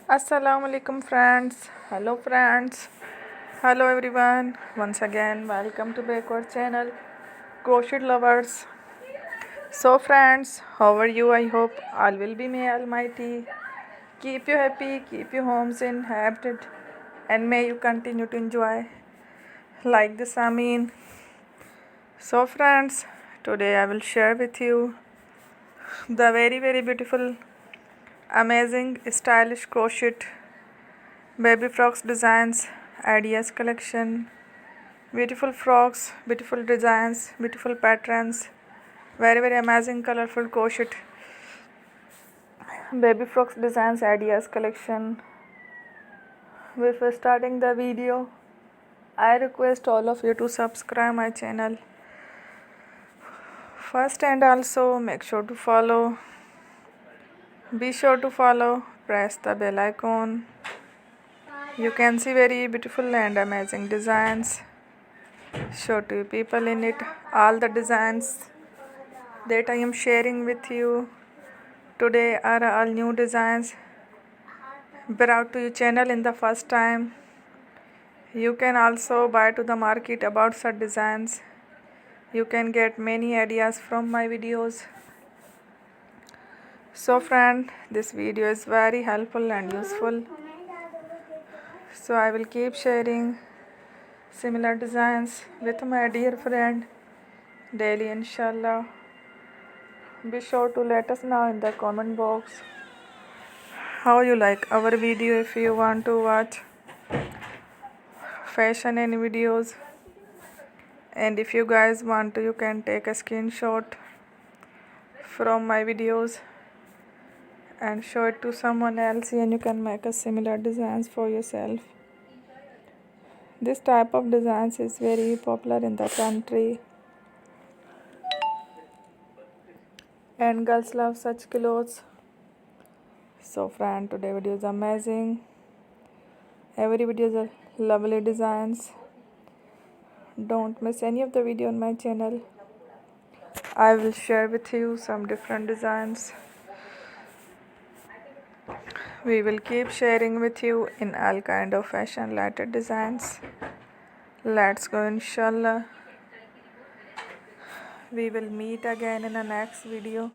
Assalamu alaikum friends. Hello friends. Hello everyone. Once again, welcome to Backward channel, Crochet lovers. So friends, how are you? I hope all will be may Almighty keep you happy, keep you homes inhabited, and may you continue to enjoy like this. So friends, today I will share with you the very beautiful, amazing, stylish crochet baby frocks designs ideas collection. Beautiful frocks, beautiful designs, beautiful patterns, very amazing colorful crochet baby frocks designs ideas collection. Before starting the video, I request all of you to subscribe my channel first, and also make sure to follow. Be sure to follow, press the bell icon. You can see very beautiful and amazing designs. Show to people in it. All the designs that I am sharing with you today are all new designs brought to your channel in the first time. You can also buy to the market about such designs. You can get many ideas from my videos. So friend, this video is very helpful and useful. So I will keep sharing similar designs with my dear friend daily, inshallah. Be sure to let us know in the comment box how you like our video. If you want to watch fashion and videos, and if you guys want to, you can take a screenshot from my videos and show it to someone else, and you can make a similar designs for yourself. This type of designs is very popular in the country, and girls love such clothes. So friend, today video is amazing. Every video is a lovely designs. Don't miss any of the video on my channel. I will share with you some different designs. We will keep sharing with you in all kind of fashion related designs. Let's go, inshallah. We will meet again in the next video.